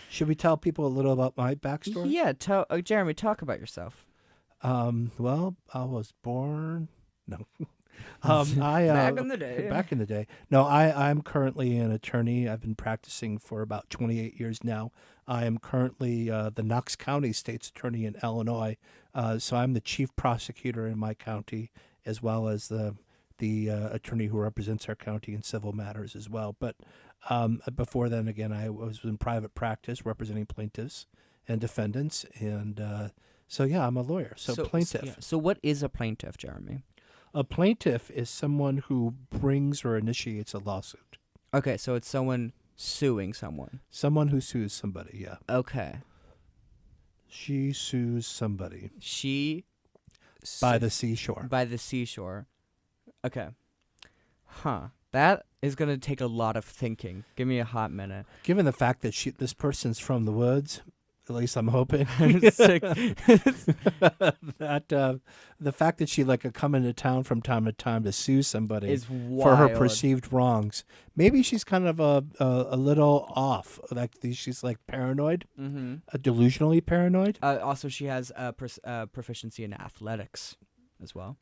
Should we tell people a little about my backstory? Yeah, Jeremy, talk about yourself. Well, I was born... No. Back in the day. Back in the day. No, I'm currently an attorney. I've been practicing for about 28 years now. I am currently the Knox County State's Attorney in Illinois. So I'm the chief prosecutor in my county, as well as the attorney who represents our county in civil matters as well. But before then, again, I was in private practice representing plaintiffs and defendants. And so, yeah, I'm a lawyer. So plaintiff. Yeah. So what is a plaintiff, Jeremy? A plaintiff is someone who brings or initiates a lawsuit. Okay, so it's someone suing someone. Someone who sues somebody, yeah. Okay. She sues somebody. By the seashore. By the seashore. Okay. Huh. That is going to take a lot of thinking. Give me a hot minute. Given the fact that this person's from the woods, at least I'm hoping, that the fact that she come into town from time to time to sue somebody is wild. For her perceived wrongs. Maybe she's kind of a little off. She's paranoid, delusionally paranoid. Also, she has proficiency in athletics as well.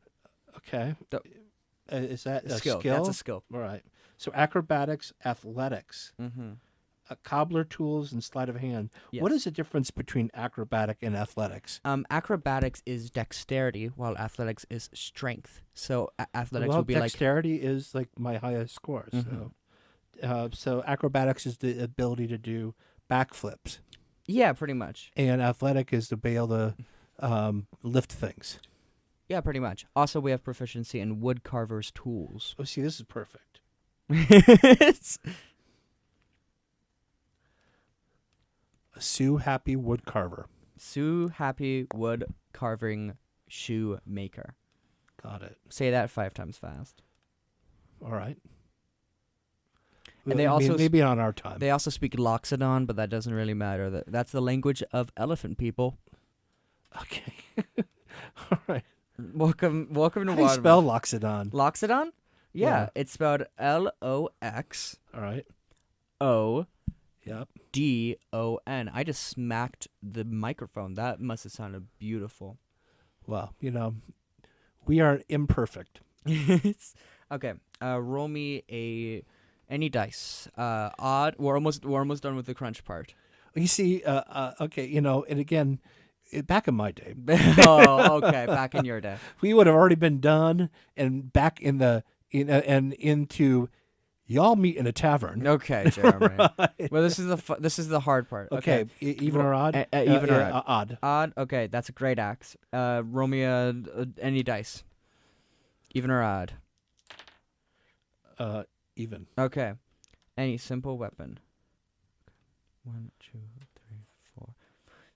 Okay. Is that a skill? That's a skill. All right. So acrobatics, athletics. Cobbler tools and sleight of hand. Yes. What is the difference between acrobatic and athletics? Acrobatics is dexterity, while athletics is strength. So athletics would be dexterity is my highest score. So acrobatics is the ability to do backflips. Yeah, pretty much. And athletic is to be able to lift things. Yeah, pretty much. Also, we have proficiency in wood carver's tools. Oh, see, this is perfect. Sue Happy Wood Carver. Sue Happy Wood Carving Shoemaker. Got it. Say that 5 times fast. All right. And they also maybe on our time. They also speak Loxodon, but that doesn't really matter. That's the language of elephant people. Okay. All right. Welcome to How do you spell Loxodon? Loxodon? Yeah, it's spelled Lox. All right. O. Yep. D-O-N. I just smacked the microphone. That must have sounded beautiful. Well, we are imperfect. Okay. Roll me any dice. Odd. We're almost done with the crunch part. You see, okay, and again, back in my day. Oh, okay. Back in your day. We would have already been done and back into y'all meet in a tavern. Okay, Jeremy. Right. Well, this is the hard part. Okay, even or odd? Even or odd? Odd. Odd. Okay, that's a great axe. Roll me any dice. Even or odd? Even. Okay. Any simple weapon. 1, 2, 3, 4,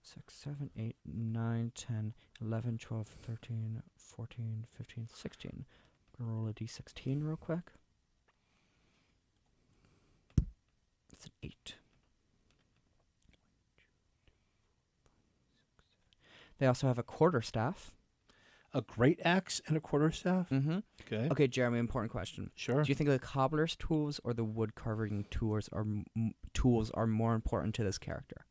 6, 7, 8, 9, 10, 11, 12, 13, 14, 15, 16. I'm gonna roll a d16 real quick. It's an 8. They also have a quarterstaff. A great axe and a quarterstaff? Mm-hmm. Okay. Okay, Jeremy, important question. Sure. Do you think the cobbler's tools or the wood carving tools are more important to this character?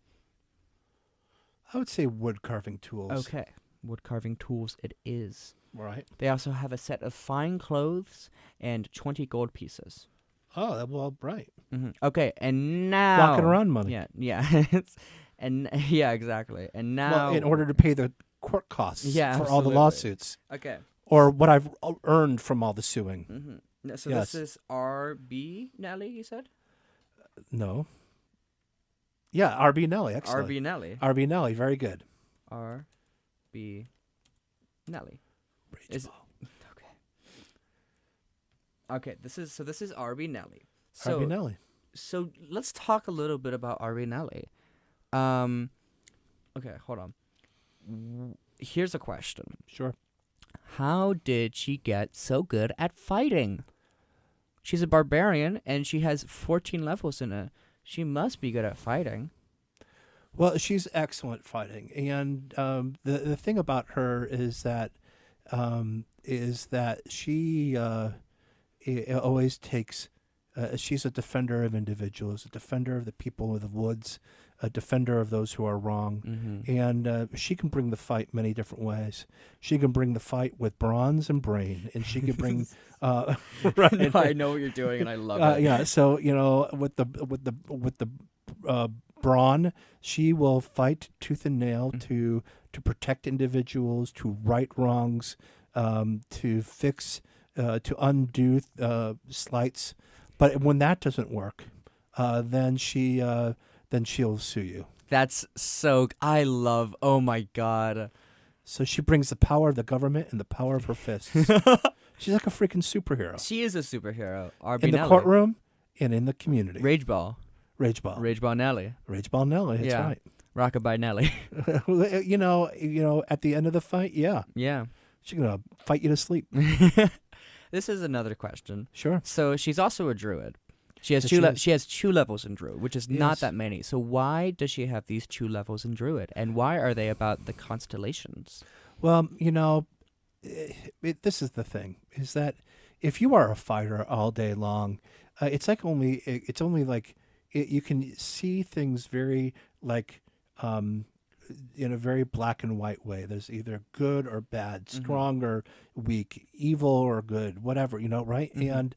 I would say wood carving tools. Okay. Wood carving tools it is. Right. They also have a set of fine clothes and 20 gold pieces. Oh, well, right. Mm-hmm. Okay, and now... Walking around money. Yeah. Yeah, exactly. And now... Well, in order to pay the court costs for all the lawsuits. Okay. Or what I've earned from all the suing. Mm-hmm. So yes. This is R.B. Nelly, you said? No. Yeah, R.B. Nelly, excellent. R.B. Nelly. R.B. Nelly, very good. R.B. Nelly. Okay. Okay, this is R.B. Nelly. So, R.B. Nelly. So let's talk a little bit about R.B. Nelly. Okay, hold on. Here's a question. Sure. How did she get so good at fighting? She's a barbarian, and she has 14 levels in it. She must be good at fighting. Well, she's excellent at fighting, and the thing about her is that she it always takes She's a defender of individuals, a defender of the people of the woods, a defender of those who are wrong. Mm-hmm. And she can bring the fight many different ways. She can bring the fight with bronze and brain, and she can bring right. No, I know what you're doing, and I love it. Yeah. So with the brawn, she will fight tooth and nail to protect individuals, to right wrongs, to fix, to undo slights. But when that doesn't work, then she'll sue you. That's so. I love. Oh my god. So she brings the power of the government and the power of her fists. She's like a freaking superhero. She is a superhero. In the courtroom and in the community. Rage Ball. Rage Ball. Rage Ball Nelly. Rage Ball Nelly. That's right. Rockabye Nelly. you know, at the end of the fight, yeah. Yeah. She's gonna fight you to sleep. This is another question. Sure. So she's also a druid. She has she has 2 levels in druid, which is not that many. So why does she have these 2 levels in druid, and why are they about the constellations? Well, this is the thing: is that if you are a fighter all day long, it's only like you can see things very like in a very black and white way. There's either good or bad, strong or weak, evil or good, whatever, right? And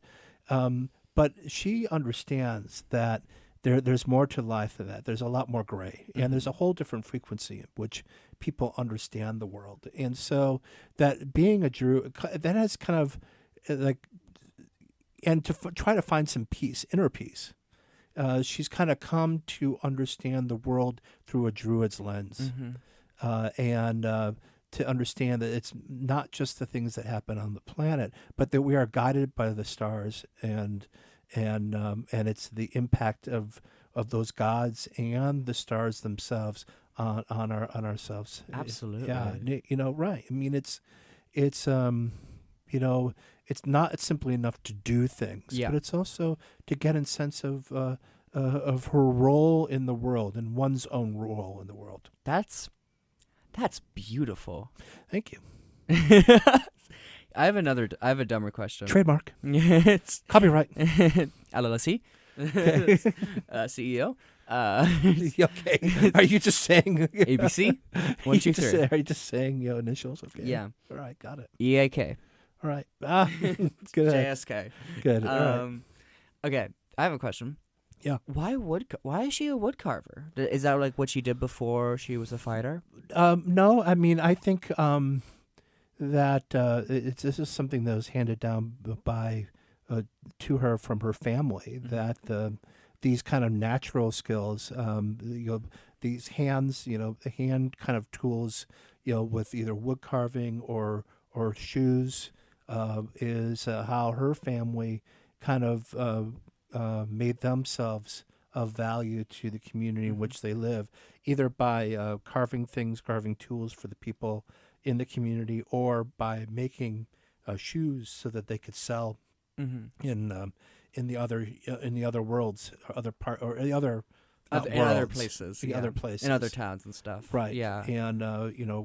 but she understands that there's more to life than that. There's a lot more gray, and there's a whole different frequency in which people understand the world. And so that being a Druid, that has kind of like, and to try to find some peace, inner peace. She's kind of come to understand the world through a Druid's lens, and to understand that it's not just the things that happen on the planet, but that we are guided by the stars, and it's the impact of those gods and the stars themselves on ourselves. Absolutely. Yeah, right. I mean, it's it's not simply enough to do things, but it's also to get a sense of her role in the world and one's own role in the world. That's beautiful. Thank you. I have a dumber question. Trademark. It's copyright. LLC. CEO. Okay. Are you just saying ABC? 1, 2, 3. Are you just saying your initials? Okay. Yeah. All right. Got it. EAK. All right. Good. JSK. Good. All right. Okay. I have a question. Yeah. Why is she a wood carver? Is that like what she did before she was a fighter? No. I mean, I think that this is something that was handed down by to her from her family. That these kind of natural skills, these hands, the hand kind of tools, with either wood carving or shoes, is how her family kind of made themselves of value to the community in which they live, either by carving tools for the people in the community, or by making shoes so that they could sell in the other worlds, or other places, other places, in other towns and stuff. Right. Yeah. And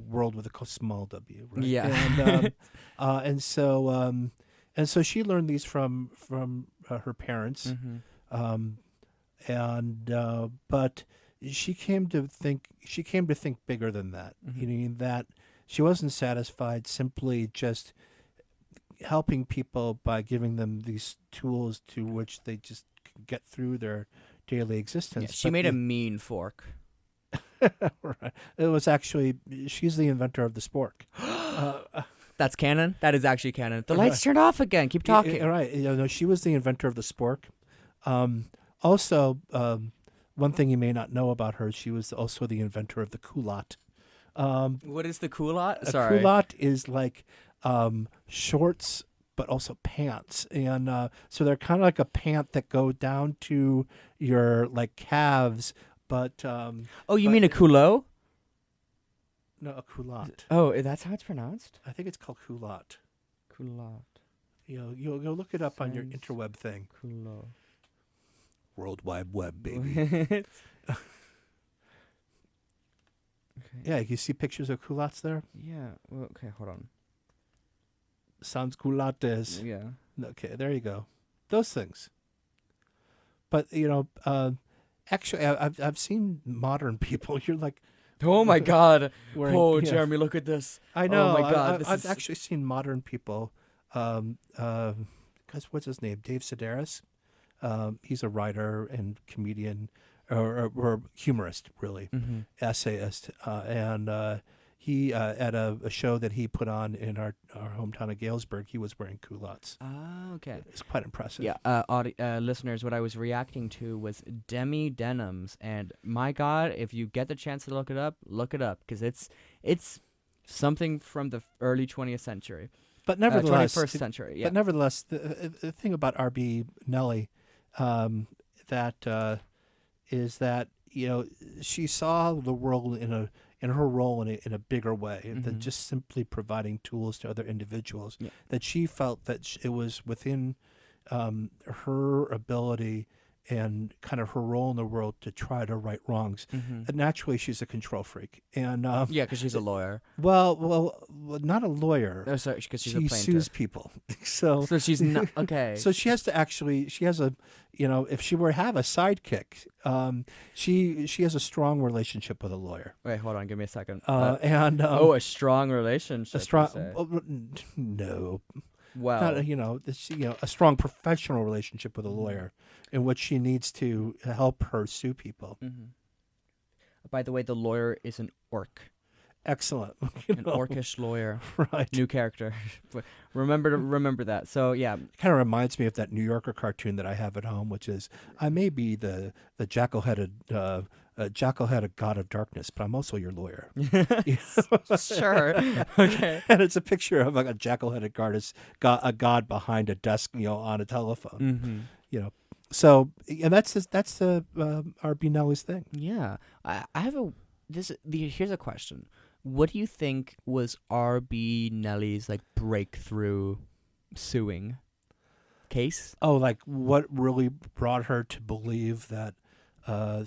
world with a small W. Right? Yeah. And so she learned these from her parents, but she came to think bigger than that. That she wasn't satisfied simply just helping people by giving them these tools to which they just get through their daily existence. Yeah, she made a mean fork. Right. It was actually, she's the inventor of the spork. That's canon? That is actually canon. The lights turned off again. Keep talking. Right. She was the inventor of the spork. Also, one thing you may not know about her, she was also the inventor of the culotte. What is the culotte? A culotte is like shorts, but also pants. And so they're kind of like a pant that go down to your like calves. But you mean a culotte? No, a culotte. Oh, that's how it's pronounced? I think it's called culotte. Culotte. You'll look it up on your interweb thing. Culotte. World Wide Web, baby. Okay. Yeah, you see pictures of culottes there? Yeah. Well, okay, hold on. Sans culottes. Yeah. Okay, there you go. Those things. But actually, I've seen modern people. You're like, Oh my God! wearing, Oh, Jeremy, look at this. I know. Oh my God! I've actually seen modern people. Because what's his name? Dave Sedaris. He's a writer and comedian, or humorist, really, essayist, and he at a show that he put on in our hometown of Galesburg, he was wearing culottes. Ah, okay. It's quite impressive. Yeah, listeners, what I was reacting to was demi denims, and my God, if you get the chance to look it up, because it's something from the early 20th century. But nevertheless, 21st century. Yeah. But nevertheless, the thing about R.B. Nellie, that is that she saw the world in her role in a bigger way than just simply providing tools to other individuals. Yeah. That she felt that it was within her ability and kind of her role in the world to try to right wrongs. And naturally, she's a control freak, and yeah, because she's a lawyer. Well, not a lawyer. Oh, sorry, because she's a She plaintiff. sues people, so she's not okay. So she has a, if she were to have a sidekick, she has a strong relationship with a lawyer. Wait, hold on, give me a second. A strong relationship. a strong, you say. no, Well, not, a strong professional relationship with a lawyer, in which she needs to help her sue people. By the way, the lawyer is an orc. Excellent. An orcish lawyer. Right. New character. remember that. So yeah. Kind of reminds me of that New Yorker cartoon that I have at home, which is, I may be the jackal-headed god of darkness, but I'm also your lawyer. Sure. Okay. And it's a picture of a jackal-headed a god behind a desk, on a telephone. So, and that's the R.B. Nellie's thing. Yeah. I have here's a question. What do you think was R.B. Nellie's breakthrough suing case? Oh, like what really brought her to believe that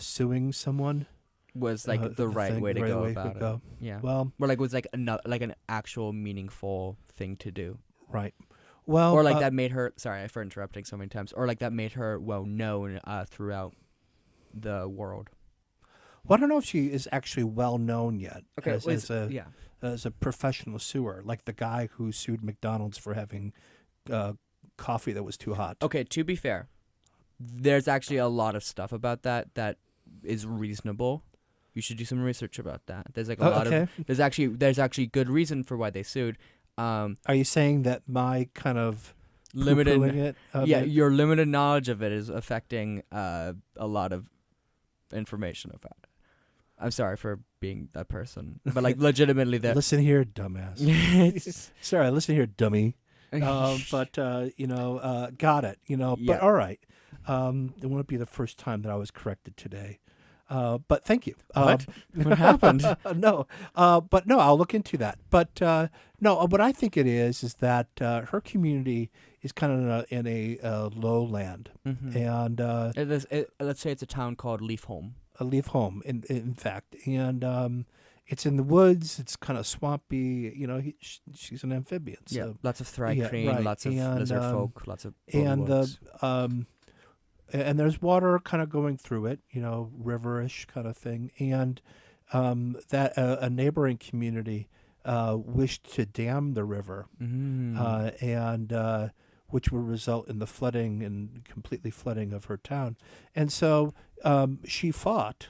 suing someone was the right way to go about it? Yeah. Well, or was an actual meaningful thing to do. Right. Well, or that made her. Sorry for interrupting so many times. Or that made her well known throughout the world. Well, I don't know if she is actually well known yet Okay, as a professional suer, like the guy who sued McDonald's for having coffee that was too hot. Okay, to be fair, there's actually a lot of stuff about that is reasonable. You should do some research about that. There's a lot of there's actually good reason for why they sued. Are you saying that my kind of limited your limited knowledge of it is affecting a lot of information about it? I'm sorry for being that person, but legitimately that. Listen here, dumbass. Sorry, listen here, dummy. But got it. But all right. It won't be the first time that I was corrected today. But thank you. What happened? No, but no, I'll look into that. But no, what I think it is that her community is kind of in a lowland, and let's say it's a town called Leaf Home. A leaf home, in fact, and it's in the woods. It's kind of swampy. She's an amphibian. So, yeah, lots of thri-crane, right. lots of lizard folk, lots of and bullywugs. And there's water kind of going through it, riverish kind of thing, and that a neighboring community wished to dam the river, and which would result in the flooding and completely flooding of her town. And so she fought,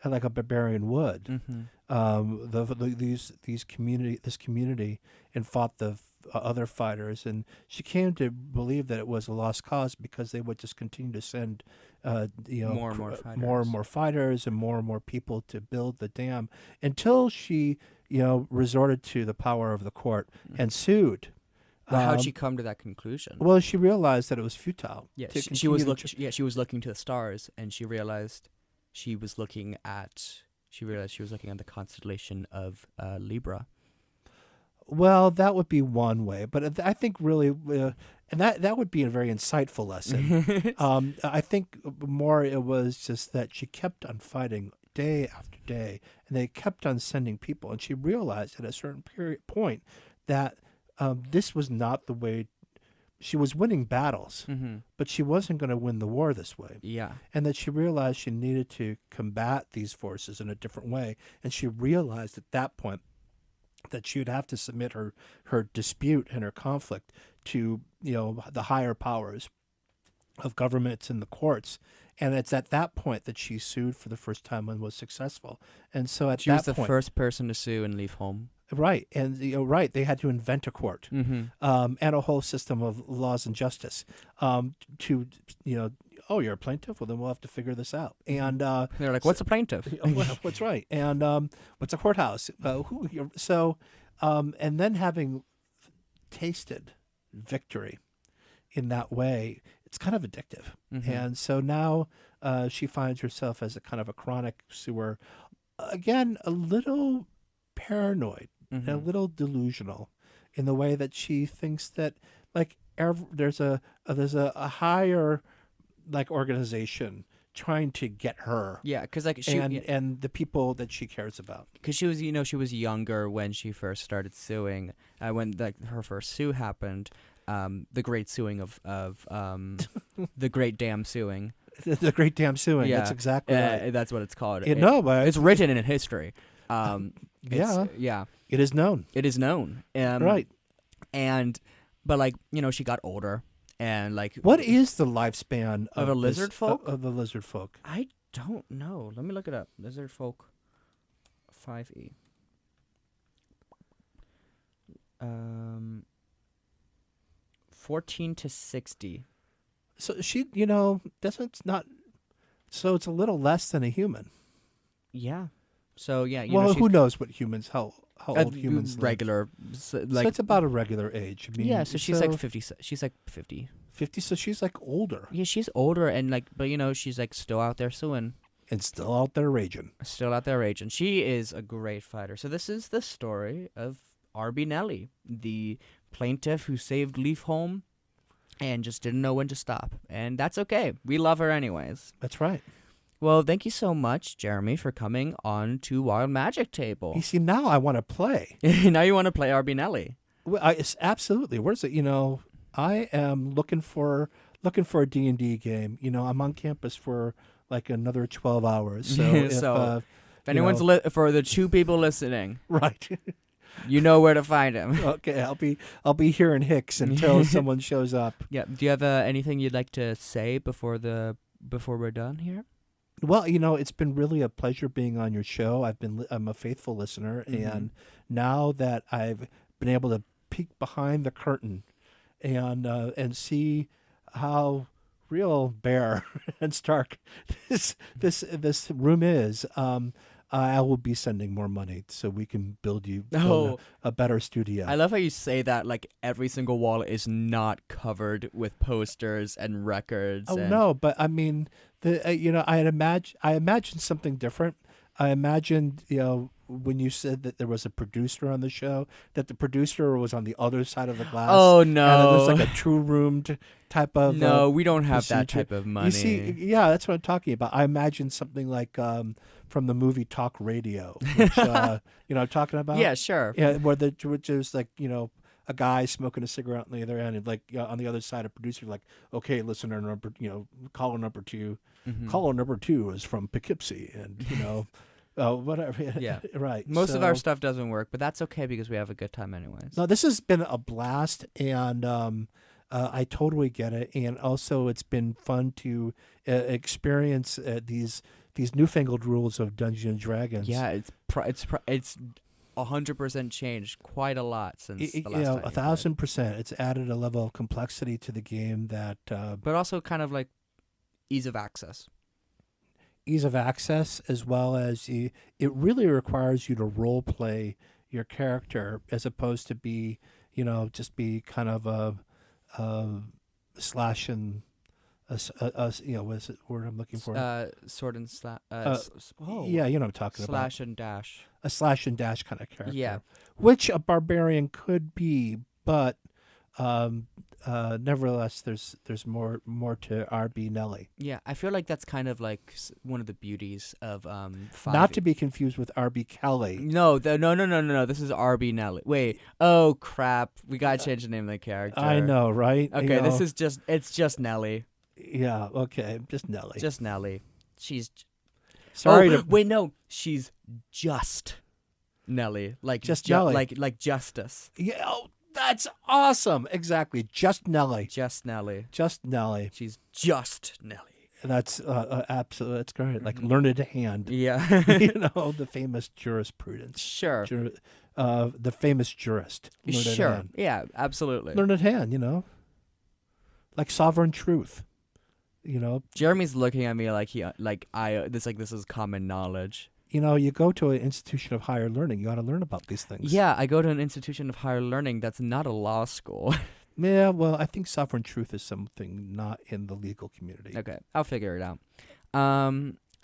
like a barbarian would, this community, and fought the other fighters. And she came to believe that it was a lost cause because they would just continue to send more and more fighters and more people to build the dam, until she resorted to the power of the court and sued. Well, how'd she come to that conclusion? Well, she realized that it was futile. Yeah, she was looking to the stars, and she realized she was looking at the constellation of Libra. Well, that would be one way, but I think really, and that would be a very insightful lesson. I think more it was just that she kept on fighting day after day, and they kept on sending people, and she realized at a certain point that this was not the way she was winning battles, but she wasn't going to win the war this way. Yeah. And that she realized she needed to combat these forces in a different way. And she realized at that point that she would have to submit her dispute and her conflict to, the higher powers of governments and the courts. And it's at that point that she sued for the first time and was successful. And so at She was that the point, first person to sue and leave home. right, and right, they had to invent a court and a whole system of laws and justice to oh, you're a plaintiff, well then we'll have to figure this out. And they're like, what's a plaintiff? well, what's right? And what's a courthouse? And then having tasted victory in that way, it's kind of addictive. And so now she finds herself as a kind of a chronic suer, again, a little paranoid and a little delusional in the way that she thinks that there's a higher organization trying to get her. Yeah, because and the people that she cares about. Because she was, she was younger when she first started suing. When her first sue happened, the great suing of the great damn suing. The great damn suing. Yeah, that's exactly right. That's what it's called. But it's written in history. Yeah. It is known. It is known. Right. But she got older. And what is the lifespan of a lizard folk? Of the lizard folk? I don't know. Let me look it up. Lizard folk 5e. 14 to 60. So she, so it's a little less than a human. Yeah. So yeah. Who knows how old humans regular live. So it's about a regular age. I mean, yeah. So she's 50. She's 50. 50. So she's older. Yeah, she's older and but she's still out there suing. And still out there raging. She is a great fighter. So this is the story of R.B. Nelly, the plaintiff who saved Leaf Home and just didn't know when to stop. And that's okay. We love her anyways. That's right. Well, thank you so much, Jeremy, for coming on to Wild Magic Table. You see, now I want to play. Now you want to play R.B. Nelly. Well, absolutely. Where's it? I am looking for a D&D game. I'm on campus for another 12 hours. So if anyone's for the two people listening, right, you know where to find him. Okay, I'll be here in Hicks until someone shows up. Yeah. Do you have anything you'd like to say before we're done here? Well, it's been really a pleasure being on your show. I'm a faithful listener, and now that I've been able to peek behind the curtain and see how real bare and stark this room is, I will be sending more money so we can build a better studio. I love how you say that every single wall is not covered with posters and records. Oh no, but I mean, I imagined something different. I imagined, when you said that there was a producer on the show, that the producer was on the other side of the glass. Oh no! And it was a two-roomed type of. No, we don't have that type of money. You see, yeah, that's what I'm talking about. I imagined something from the movie Talk Radio, which I'm talking about. Yeah, sure. Yeah, which is a guy smoking a cigarette on the other end, and on the other side, a producer okay, listener number, caller number 2. Caller number 2 is from Poughkeepsie, and whatever. Yeah, right. Most of our stuff doesn't work, but that's okay because we have a good time anyways. No, this has been a blast, and I totally get it. And also, it's been fun to experience these newfangled rules of Dungeons and Dragons. Yeah, it's 100% changed quite a lot since the last time. 1,000%. It's added a level of complexity to the game that. But also kind of ease of access. Ease of access, as well as it really requires you to role play your character as opposed to be, just be kind of a slash and what is it word I'm looking for? Sword and slash. Yeah, you know what I'm talking about. Slash and dash. A slash and dash kind of character. Yeah. Which a barbarian could be, but nevertheless, there's more to RB Nelly. Yeah, I feel like that's kind of like one of the beauties of Not to be confused with RB Kelly. No, no. This is RB Nelly. Wait. Oh crap. We gotta change the name of the character. I know, right? Okay, this is just Nelly. Yeah. Okay, just Nelly. Just Nelly. She's. Sorry to. Wait, no. She's just Nelly. Like just Nelly. Like justice. Yeah. Oh, that's awesome. Exactly. Just Nelly. Just Nelly. Just Nelly. She's just Nelly. That's absolutely. That's great. Like learned hand. Yeah. The famous jurisprudence. Sure. The famous jurist. Learned sure. hand. Yeah. Absolutely. Learned hand. Like sovereign truth. Jeremy's looking at me like this is common knowledge. You go to an institution of higher learning, you got to learn about these things. Yeah, I go to an institution of higher learning that's not a law school. Yeah, well, I think sovereign truth is something not in the legal community. Okay, I'll figure it out.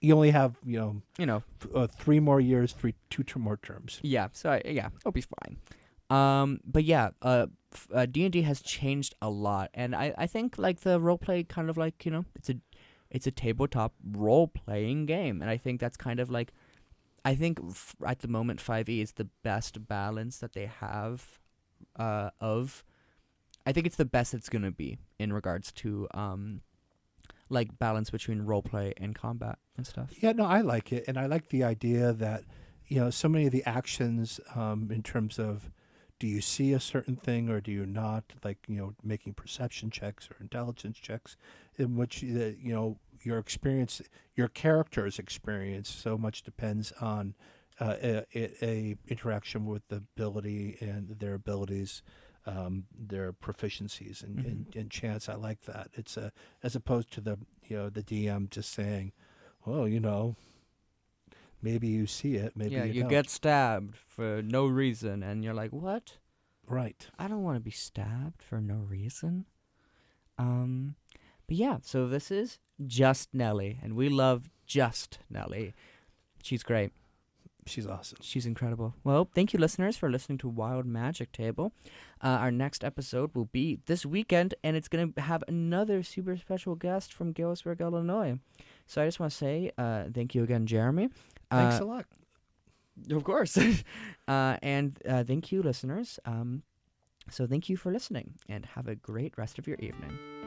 You only have, 3 more years, 2 more terms. Yeah, so it'll be fine. But yeah, D&D has changed a lot, and I think like the roleplay kind of like it's a tabletop role-playing game, and I think that's kind of like at the moment 5e is the best balance that they have of. I think it's the best it's gonna be in regards to like balance between roleplay and combat and stuff. Yeah, no, I like it, and I like the idea that so many of the actions in terms of do you see a certain thing or do you not, like making perception checks or intelligence checks, in which your experience, your character's experience, so much depends on a interaction with the ability and their abilities. Their proficiencies and chance. I like that. It's as opposed to the the DM just saying, well, maybe you see it, maybe you don't. Get stabbed for no reason, and you're like, what? Right. I don't want to be stabbed for no reason. But yeah, so this is Just Nelly, and we love Just Nelly. She's great. She's awesome. She's incredible. Well, thank you, listeners, for listening to Wild Magic Table. Our next episode will be this weekend, and it's going to have another super special guest from Galesburg, Illinois. So I just want to say thank you again, Jeremy. Thanks a lot. Of course. And thank you, listeners. So thank you for listening, and have a great rest of your evening.